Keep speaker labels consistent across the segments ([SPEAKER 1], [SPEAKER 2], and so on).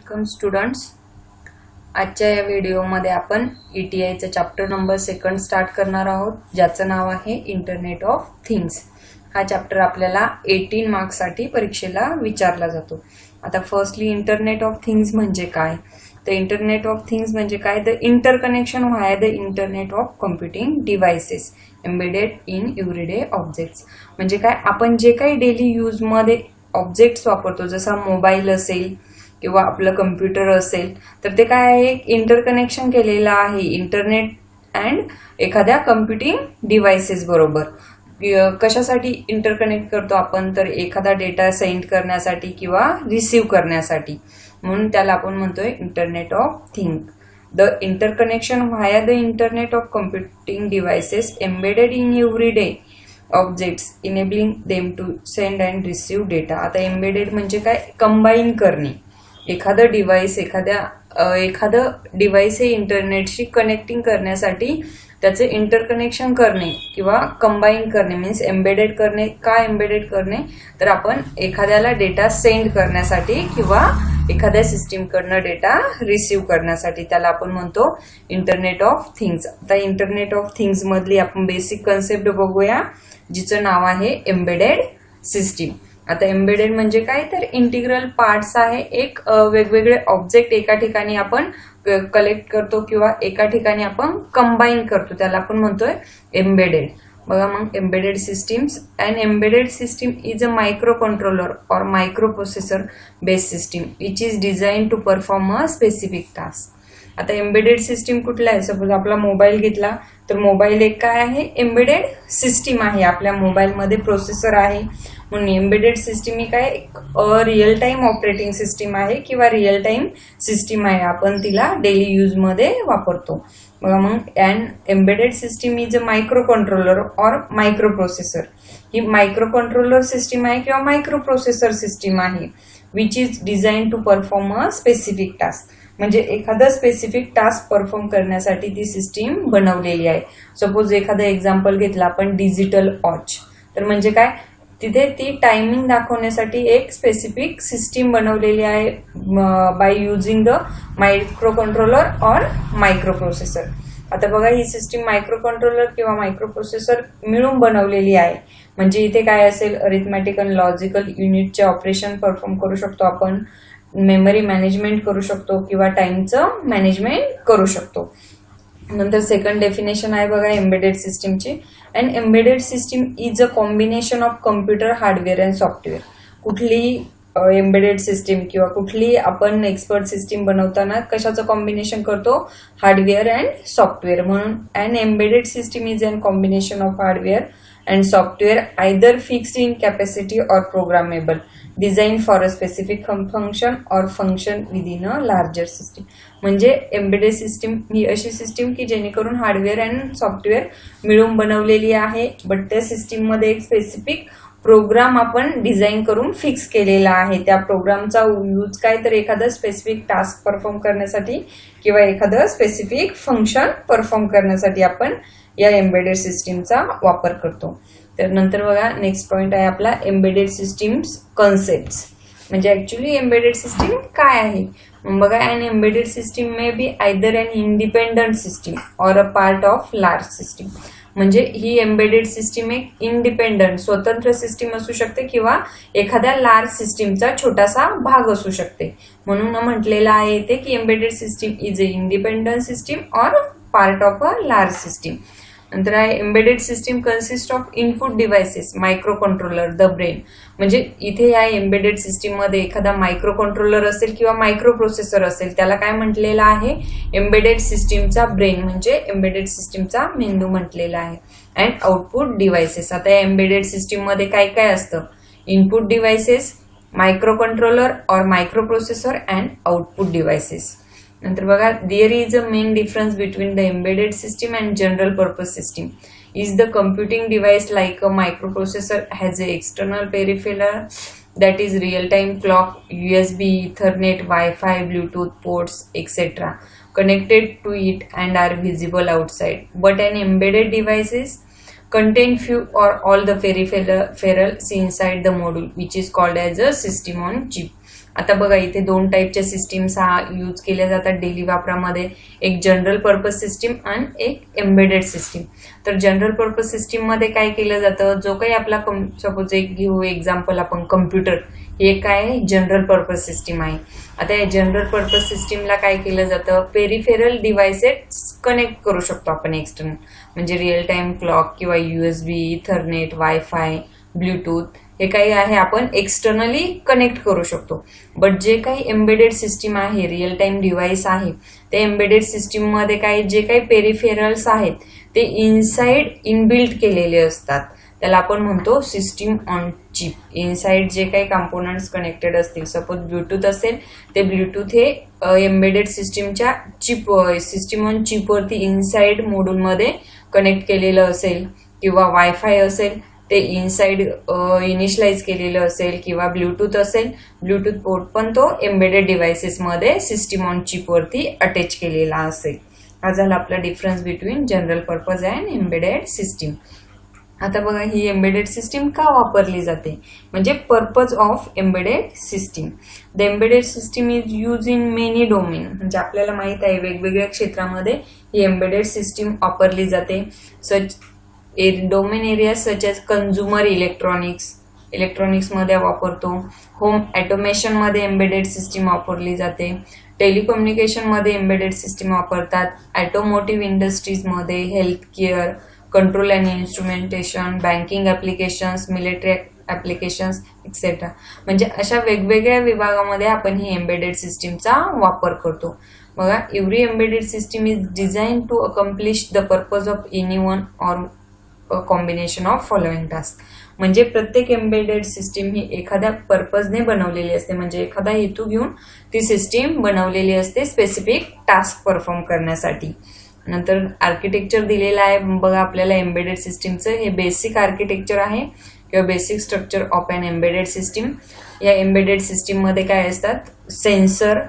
[SPEAKER 1] Welcome students. आजच्या या व्हिडिओमध्ये आपण ईटीआयचा चॅप्टर नंबर 2 स्टार्ट करणार आहोत, ज्याचं नाव आहे इंटरनेट ऑफ थिंग्स। हा चॅप्टर आपल्याला 18 मार्क्ससाठी परीक्षेला विचारला जातो। आता फर्स्टली इंटरनेट ऑफ थिंग्स म्हणजे काय? तर इंटरनेट ऑफ थिंग्स म्हणजे काय? The interconnection via the internet of computing devices embedded in everyday objects. म्हणजे काय? आपण जे काही डेली यूज मध्ये ऑब्जेक्ट्स वापरतो, जसा मोबाईल असेल किंवा आपलं कम्प्युटर असेल, तर ते काय आहे? इंटरकनेक्शन केलेलं आहे इंटरनेट अँड एखाद्या कम्प्युटिंग डिव्हाइसेस बरोबर। कशासाठी इंटरकनेक्ट करतो आपण? तर एखादा डेटा सेंड करण्यासाठी किंवा रिसीव्ह करण्यासाठी, म्हणून त्याला आपण म्हणतोय internet of thing. The interconnection via the internet of computing devices embedded in everyday objects enabling them to send and receive data. आता एम्बेडेड म्हणजे काय? कंबाईन करणे। एखादं डिव्हाइस हे इंटरनेटशी कनेक्टिंग करण्यासाठी त्याचे इंटरकनेक्शन करणे किंवा कंबाईन करणे मीन्स एम्बेडेड करणे। का एम्बेडेड करणे? तर आपण एखाद्याला डेटा सेंड करण्यासाठी किंवा एखाद्या सिस्टीम कडनं डेटा रिसीव्ह करण्यासाठी, त्याला आपण म्हणतो इंटरनेट ऑफ थिंग्स। आता इंटरनेट ऑफ थिंग्स मधली आपण बेसिक कन्सेप्ट बघूया, जिचं नाव आहे एम्बेडेड सिस्टीम। आता एम्बेडेड म्हणजे काय? तर इंटिग्रल पार्ट्स आहे। एक वेगवेगळे ऑब्जेक्ट एका ठिकाणी आपण कलेक्ट करतो किंवा एका ठिकाणी आपण कंबाईन करतो, त्याला आपण म्हणतोय एम्बेडेड। बघा मग, embedded systems and embedded system is a micro controller और micro processor based system which is design to perform a specific task. आता एम्बेडेड सिस्टीम कुठला आहे? सपोज आपला मोबाईल घेतला तर मोबाईल एक काय आहे? एम्बेडेड सिस्टीम आहे। आपल्या मोबाईलमध्ये प्रोसेसर आहे, म्हणून एम्बेडेड सिस्टीम ही काय? रिअल टाइम ऑपरेटिंग सिस्टीम आहे किंवा रिअल टाइम सिस्टीम आहे, आपण तिला डेली यूज मध्ये वापरतो। बघा मग, and embedded system is a micro controller और मायक्रो प्रोसेसर। ही मायक्रो कंट्रोलर सिस्टीम आहे किंवा मायक्रो प्रोसेसर सिस्टीम आहे, which is design to perform a specific task. म्हणजे एखादा स्पेसिफिक टास्क परफॉर्म करण्यासाठी ती सिस्टीम बनवलेली आहे। सपोज एखादं एक्झाम्पल घेतलं आपण, डिजिटल वॉच, तर म्हणजे काय? तिथे ती टायमिंग दाखवण्यासाठी एक स्पेसिफिक सिस्टीम बनवलेली आहे by using the micro controller और मायक्रो प्रोसेसर। आता बघा, ही सिस्टीम मायक्रो कंट्रोलर किंवा मायक्रो प्रोसेसर मिळून बनवलेली आहे। म्हणजे इथे काय असेल? अरिथमॅटिक आणि लॉजिकल युनिटचे ऑपरेशन परफॉर्म करू शकतो आपण, मेमरी मॅनेजमेंट करू शकतो किंवा टाइमचं मॅनेजमेंट करू शकतो। नंतर सेकंड डेफिनेशन आहे बघा एम्बेडेड सिस्टीमची, and embedded system is a combination of computer hardware and software. कुठलीही एम्बेडेड सिस्टीम किंवा कुठलीही आपण एक्सपर्ट सिस्टीम बनवताना कशाचं कॉम्बिनेशन करतो? Hardware and software. म्हणून an embedded system is an combination of hardware and software either fixed in capacity or programmable, designed for a specific function or function within a larger system। म्हणजे embedded system ही अशी system की जेणेकरून hardware and software मिळून बनवलेली आहे, but त्या system मध्ये एक स्पेसिफिक प्रोग्राम आपण डिझाईन करून फिक्स केलेला आहे। त्या प्रोग्रामचा यूज काय? तर एखादा स्पेसिफिक टास्क परफॉर्म करण्यासाठी किंवा एखादं स्पेसिफिक फंक्शन परफॉर्म करण्यासाठी आपण या एम्बेडेड सिस्टीमचा वापर करतो। तर नंतर बघा, नेक्स्ट पॉइंट आहे आपला एम्बेडेड सिस्टीम्स कन्सेप्ट्स। म्हणजे ऍक्च्युअली एम्बेडेड सिस्टीम काय आहे? बघा, an embedded system may be either an independent system or a part of large system. म्हणजे ही एम्बेडेड सिस्टीम एक इंडिपेंडंट स्वतंत्र सिस्टीम असू शकते किंवा एखाद्या लार्ज सिस्टीमचा छोटासा भाग असू शकते। म्हणून म्हटलेलं आहे इथे की embedded system is a independent system or part of a large system. नंतर आहे embedded system consist of input devices, micro controller, the brain. म्हणजे इथे या एम्बेडेड सिस्टीम मध्ये एखादा मायक्रो कंट्रोलर असेल किंवा मायक्रो प्रोसेसर असेल, त्याला काय म्हटलेलं आहे? एम्बेडेड सिस्टीमचा ब्रेन म्हणजे एम्बेडेड सिस्टीमचा मेंदू म्हटलेला आहे। And output devices. आता या एम्बेडेड सिस्टीम मध्ये काय काय असतं? इनपुट डिव्हाइसेस, मायक्रो कंट्रोलर और micro processor and output devices. नंतर बघा, there is a main difference between the embedded system and general purpose system is the computing device like a microprocessor has a external peripheral that is real-time clock, USB, Ethernet, Wi-Fi, Bluetooth ports, etc. connected to it and are visible outside. But an embedded devices contain few or all the peripherals inside the module, which is called as a system on chip. आता बघा इथे दोन टाईपच्या systems use केल्या जातात daily वापरामध्ये, एक general purpose system आणि एक एम्बेडेड सिस्टीम. तर जनरल पर्पज सिस्टीम मध्ये काय केलं जातं, जो काही आपला सपोज एक घेऊ एक्झाम्पल आपण कम्प्युटर, हे काय जनरल पर्पज सिस्टीम आहे. आता या जनरल पर्पज सिस्टीमला काय केलं जातं, पेरिफेरल डिव्हाइसेस कनेक्ट करू शकतो आपण एक्सटर्नल, म्हणजे रिअल टाइम क्लॉक किंवा USB, इथरनेट, वायफाय, ब्लूटूथ हे काही आहे आपण एक्सटर्नली कनेक्ट करू शकतो. बट जे काही एम्बेडेड सिस्टीम आहे, रिअल टाइम डिव्हाइस आहे, ते एम्बेडेड सिस्टीम मध्ये काय जे काही पेरिफेरल्स आहेत ते इनसाइड इनबिल्ट केलेले असतात. त्याला आपण म्हणतो सिस्टीम ऑन चिप. इनसाइड जे काही कंपोनंट्स कनेक्टेड असतील, सपोज ब्लूटूथ असेल, ते ब्लूटूथ हे एम्बेडेड सिस्टीमच्या चिप सिस्टीम ऑन चिप वरती इनसाइड मॉड्यूलमध्ये कनेक्ट केलेलं असेल, किंवा वायफाय असेल ते इनसाइड इनिशियलाइज केलेलं असेल, किंवा ब्लूटूथ असेल, ब्लूटूथ पोर्ट पण तो एम्बेडेड डिव्हाइसेस मध्ये सिस्टीम ऑन चिप वरती अटॅच केलेला असेल. हा झाला आपला difference between general purpose and embedded system. आता बघा ही एम्बेडेड सिस्टीम का वापरली जाते, म्हणजे purpose of embedded system. The embedded system is use in many domain, म्हणजे आपल्याला माहित आहे वेगवेगळ्या क्षेत्रामध्ये ही एम्बेडेड सिस्टीम वापरली जाते. Such domain area such as consumer electronics मध्ये वापरतो, होम ऑटोमेशन मध्ये एम्बेडेड सिस्टीम वापरली जाते, टेलिकम्युनिकेशन मध्ये एम्बेडेड सिस्टीम वापरतात, ऑटोमोटिव्ह इंडस्ट्रीज मध्ये, health care, control and instrumentation, banking applications, military applications etcetera. म्हणजे अशा वेगवेगळ्या विभागामध्ये आपण ही एम्बेडेड सिस्टीमचा वापर करतो. बघा every embedded system is design to accomplish the purpose of any one or combination of following task. म्हणजे प्रत्येक एम्बेडेड सिस्टीम ही एखाद्या पर्पजने बनवलेली असते, म्हणजे एखादा हेतू घेऊन ती सिस्टीम बनवलेली असते स्पेसिफिक टास्क परफॉर्म करण्यासाठी. नंतर आर्किटेक्चर दिलेलं आहे बघा आपल्याला एम्बेडेड सिस्टीमचं. हे बेसिक आर्किटेक्चर आहे किंवा basic structure of an embedded system. या एम्बेडेड सिस्टीम मध्ये काय असतात, सेन्सर,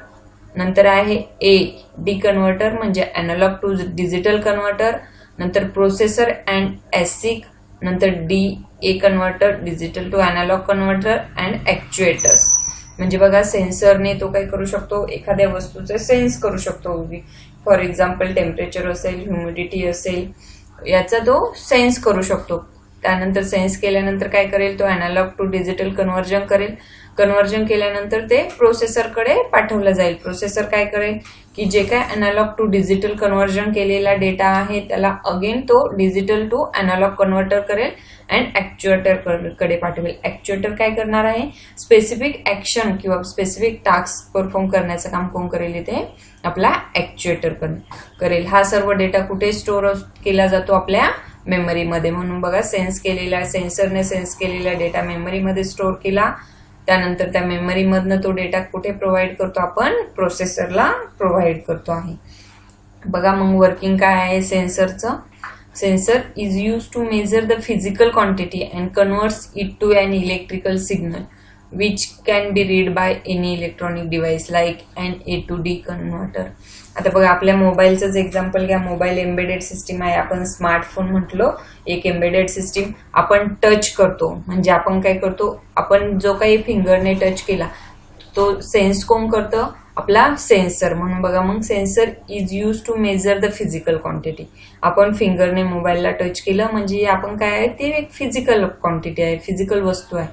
[SPEAKER 1] नंतर आहे AD कन्व्हर्टर म्हणजे अॅनालॉग टू डिजिटल कन्व्हर्टर, नंतर प्रोसेसर अँड ASIC, नंतर DA converter digital to analogue converter and actuators. म्हणजे बघा सेन्सरने तो काय करू शकतो, एखाद्या वस्तूचे सेन्स करू शकतो. फॉर एक्झाम्पल टेम्परेचर असेल, ह्युमिडिटी असेल, याचा तो सेन्स करू शकतो. त्यानंतर सेन्स केल्यानंतर काय करेल, तो अॅनालॉग टू डिजिटल कन्व्हर्जन करेल. कन्व्हर्जन केल्यानंतर ते प्रोसेसरकडे पाठवलं जाईल. प्रोसेसर काय करेल की जे काय अॅनालॉग टू डिजिटल कन्व्हर्जन केलेला डेटा आहे त्याला अगेन तो डिजिटल टू अॅनालॉग कन्व्हर्टर करेल अँड ऍक्च्युएटर कडे पाठवेल. ऍक्च्युएटर काय करणार आहे, स्पेसिफिक ऍक्शन किंवा स्पेसिफिक टास्क परफॉर्म करण्याचं काम कोण करेल, इथे आपला ऍक्च्युएटर करेल. हा सर्व डेटा कुठे स्टोअर केला जातो, आपल्या मेमरीमध्ये. म्हणून बघा सेन्सरने सेन्स केलेला डेटा मेमरीमध्ये स्टोअर केला. त्यानंतर त्या मेमरीमधनं तो डेटा कुठे प्रोव्हाइड करतो, आपण प्रोसेसरला प्रोव्हाइड करतो आहे. बघा मग वर्किंग काय आहे सेन्सरचं. Sensor is use to measure the physical quantity and converts it to an electrical signal which can be read by any electronic device like an A to D converter. आता बघा आपल्या मोबाईलचंच एक्झाम्पल घ्या. Mobile embedded system आहे. आपण smartphone म्हटलो एक embedded system. आपण टच करतो म्हणजे आपण काय करतो, आपण जो काही फिंगरने टच केला तो सेन्स कोण करतं, आपला सेन्सर. म्हणून बघा मग sensor is use to measure the physical quantity. आपण फिंगरने मोबाईलला टच केलं म्हणजे आपण काय आहे, ते एक फिजिकल क्वांटिटी आहे, फिजिकल वस्तू आहे.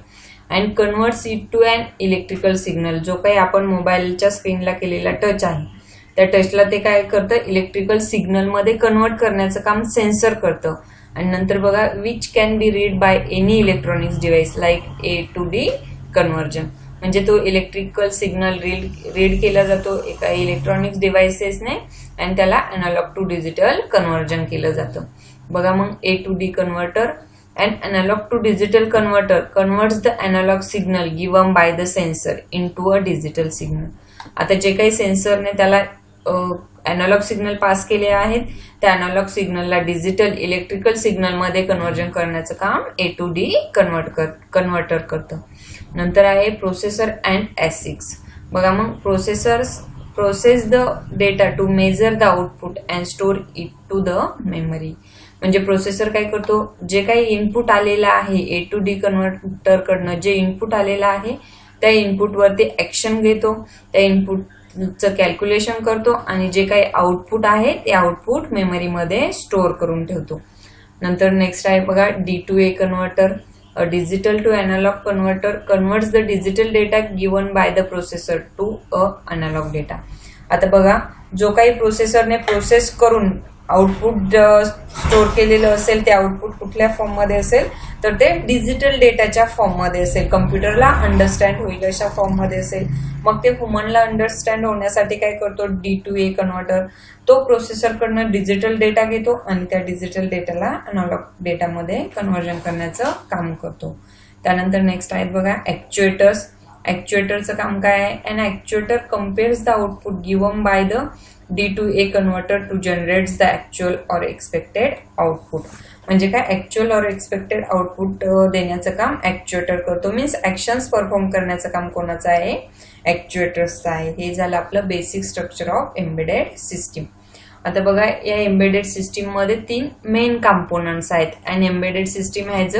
[SPEAKER 1] And converts it to an electrical signal. जो काही आपण मोबाईलच्या स्क्रीनला केलेला टच आहे त्या टचला ते काय करतं, इलेक्ट्रिकल सिग्नल मध्ये कन्वर्ट करण्याचं काम सेन्सर करतं. आणि नंतर बघा which can be read by any electronics device like A to D conversion. म्हणजे तो इलेक्ट्रिकल सिग्नल रीड केला जातो एका इलेक्ट्रॉनिक्स डिव्हाइसेसने आणि त्याला अॅनालॉग टू डिजिटल कन्व्हर्जन केलं जातं. बघा मग A to D converter and analog to digital converter converts the analog signal given by the sensor into a digital signal. आता जे काही सेन्सरने त्याला अॅनालॉग सिग्नल पास केले आहेत त्या अॅनालॉग सिग्नलला डिजिटल इलेक्ट्रिकल सिग्नल मध्ये कन्व्हर्जन करण्याचं काम A to D कन्व्हर्टर करतं. नंतर आहे प्रोसेसर अँड ASICs. बघा मग processors process the data to measure the output and store it to the memory. म्हणजे प्रोसेसर काय करतो, जे काही इनपुट आलेलं आहे A to D कन्व्हर्टर कडनं जे इनपुट आलेलं आहे त्या इनपुटवरती ऍक्शन घेतो, त्या इनपुटचं कॅल्क्युलेशन करतो आणि जे काही आउटपुट आहे ते आउटपुट मेमरीमध्ये स्टोअर करून ठेवतो. नंतर नेक्स्ट आहे बघा D2A converter. A digital to analog converter converts the digital data given by the processor to a analog data. आता बघा जो काही प्रोसेसरने प्रोसेस करून आउटपुट स्टोअर केलेलं असेल ते आउटपुट कुठल्या फॉर्म मध्ये असेल तर ते डिजिटल डेटाच्या फॉर्म मध्ये असेल, कम्प्युटरला अंडरस्टँड होईल अशा फॉर्म मध्ये असेल. मग ते ह्युमनला अंडरस्टँड होण्यासाठी काय करतो D2A कन्व्हर्टर, तो प्रोसेसरकडनं डिजिटल डेटा घेतो आणि त्या डिजिटल डेटाला अनालॉग डेटामध्ये कन्व्हर्जन करण्याचं काम करतो. त्यानंतर नेक्स्ट आहेत बघा ऍक्च्युएटर्स. ऍक्च्युएटरचं काम काय आहे? An actuator compares the output given by the D2A converter to generate the actual or expected output. म्हणजे काय? ऍक्च्युअल ऑर एक्सपेक्टेड आउटपुट देण्याचं काम ऍक्च्युएटर करतो. मीन्स ऍक्शन्स परफॉर्म करण्याचं काम कोणाचं आहे? ऍक्च्युएटर्सचं आहे. हे झालं आपलं basic structure of embedded system. आता बघा या एम्बेडेड सिस्टीम मध्ये 3 मेन कंपोनंट्स आहेत. And embedded system has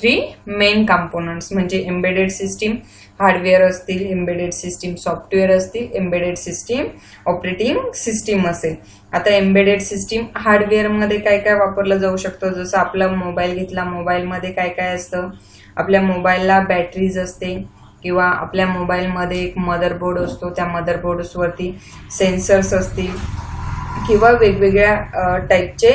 [SPEAKER 1] 3 main components. म्हणजे एम्बेडेड सिस्टीम हार्डवेअर असतील, एम्बेडेड सिस्टीम सॉफ्टवेअर असतील, एम्बेडेड सिस्टीम ऑपरेटिंग सिस्टीम असेल. आता एम्बेडेड सिस्टीम हार्डवेअर मध्ये काय काय वापरलं जाऊ शकतं? जसं आपला मोबाईल घेतला, मोबाईलमध्ये काय काय असतं? आपल्या मोबाईलला बॅटरीज असते किंवा आपल्या मोबाईलमध्ये एक मदरबोर्ड असतो, त्या मदरबोर्ड्सवरती सेन्सर्स असतील किंवा वेगवेगळ्या टाईपचे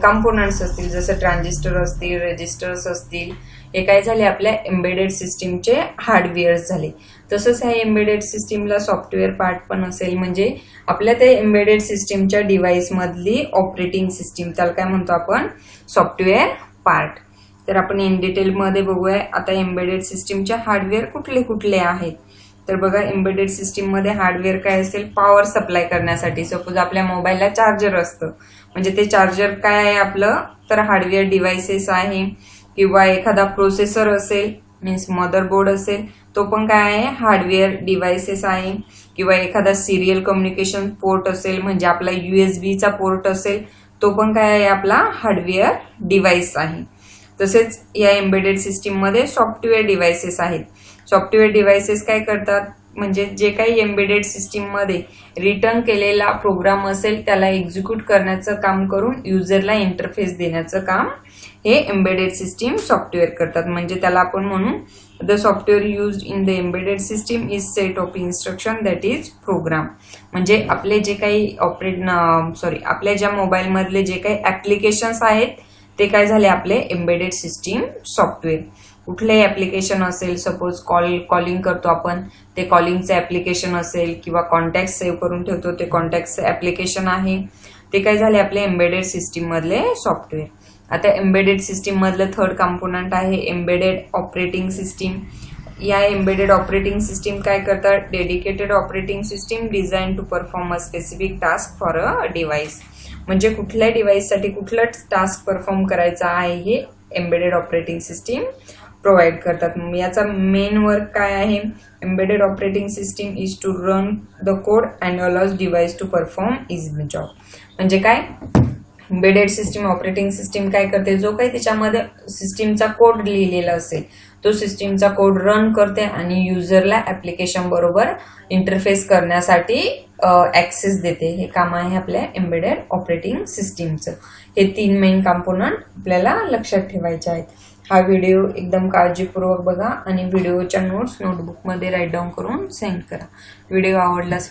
[SPEAKER 1] कंपोनंट्स असतील, जसं ट्रान्झिस्टर असतील, रेजिस्टर्स असतील. हे काय झाले? आपल्या एम्बेडेड सिस्टीमचे हार्डवेअर्स झाले. तसंच ह्या एम्बेडेड सिस्टीमला सॉफ्टवेअर पार्ट पण असेल. म्हणजे आपल्या त्या एम्बेडेड सिस्टीमच्या डिव्हाइस मधली ऑपरेटिंग सिस्टीम, त्याला काय म्हणतो आपण? Software part. तर आपण इन डिटेल मध्ये बघूया आता एम्बेडेड सिस्टीमचे हार्डवेअर कुठले कुठले आहेत. तर बघा एम्बेडेड सिस्टीम मध्ये हार्डवेअर काय असेल? पॉवर सप्लाय करण्यासाठी. सपोज आपल्या मोबाईलला चार्जर असतं, म्हणजे ते चार्जर काय आहे आपलं? तर हार्डवेअर डिव्हाइसेस आहे. किंवा एखादा प्रोसेसर असेल, मीन्स मदरबोर्ड असेल, तो पण काय आहे? हार्डवेअर डिव्हाइसेस आहे. किंवा एखादा सिरियल कम्युनिकेशन पोर्ट असेल, म्हणजे आपला USB चा पोर्ट असेल, तो पण काय आहे? आपला हार्डवेअर डिव्हाइस आहे. तसेच या एम्बेडेड सिस्टीम मध्ये सॉफ्टवेअर डिव्हाइसेस आहेत. सॉफ्टवेअर डिव्हाइसेस काय करतात? म्हणजे जे काही एम्बेडेड सिस्टीम मध्ये रिटर्न केलेला प्रोग्राम असेल त्याला एक्झिक्यूट करण्याचं काम करून युजरला इंटरफेस देण्याचं काम हे एम्बेडेड सिस्टीम सॉफ्टवेअर करतात. म्हणजे त्याला आपण म्हणू the software used in the embedded system is set of instruction that is program. म्हणजे आपले जे काही आपल्या ज्या मोबाईल मधले जे काही ऍप्लिकेशन्स आहेत ते काय झाले? आपले एम्बेडेड सिस्टीम सॉफ्टवेअर. कुठलेही ऍप्लिकेशन असेल, सपोज कॉलिंग करतो आपण, ते कॉलिंगचं ऍप्लिकेशन असेल किंवा कॉन्टॅक्ट सेव्ह करून ठेवतो ते कॉन्टॅक्टचं ऍप्लिकेशन आहे, ते काय झाले? आपले एम्बेडेड सिस्टीम मधले सॉफ्टवेअर. आता एम्बेडेड सिस्टीम मधलं थर्ड कंपोनंट आहे एम्बेडेड ऑपरेटिंग सिस्टीम. या एम्बेडेड ऑपरेटिंग सिस्टीम काय करतात? Dedicated operating system design to perform a specific task for a device. म्हणजे कुठल्या डिव्हाइससाठी कुठला टास्क परफॉर्म करायचा आहे हे एम्बेडेड ऑपरेटिंग सिस्टीम प्रोव्हाइड करतात. याचा मेन वर्क काय आहे? Embedded operating system is to run the code and allows device to perform easy job. म्हणजे काय? एम्बेडेड सिस्टीम ऑपरेटिंग सिस्टीम काय करते? जो काही त्याच्यामध्ये सिस्टीमचा कोड लिहिलेला असेल तो सिस्टीमचा कोड रन करते आणि युजरला ऍप्लिकेशन बरोबर इंटरफेस करण्यासाठी ऍक्सेस देते. हे काम आहे आपल्या एम्बेडेड ऑपरेटिंग सिस्टीमचं. हे 3 मेन कंपोनंट आपल्याला लक्षात ठेवायचे आहेत. हा व्हिडिओ एकदम काळजीपूर्वक बघा आणि व्हिडिओच्या नोट्स नोटबुकमध्ये राईट डाऊन करून सेंड करा. व्हिडिओ आवडल्यास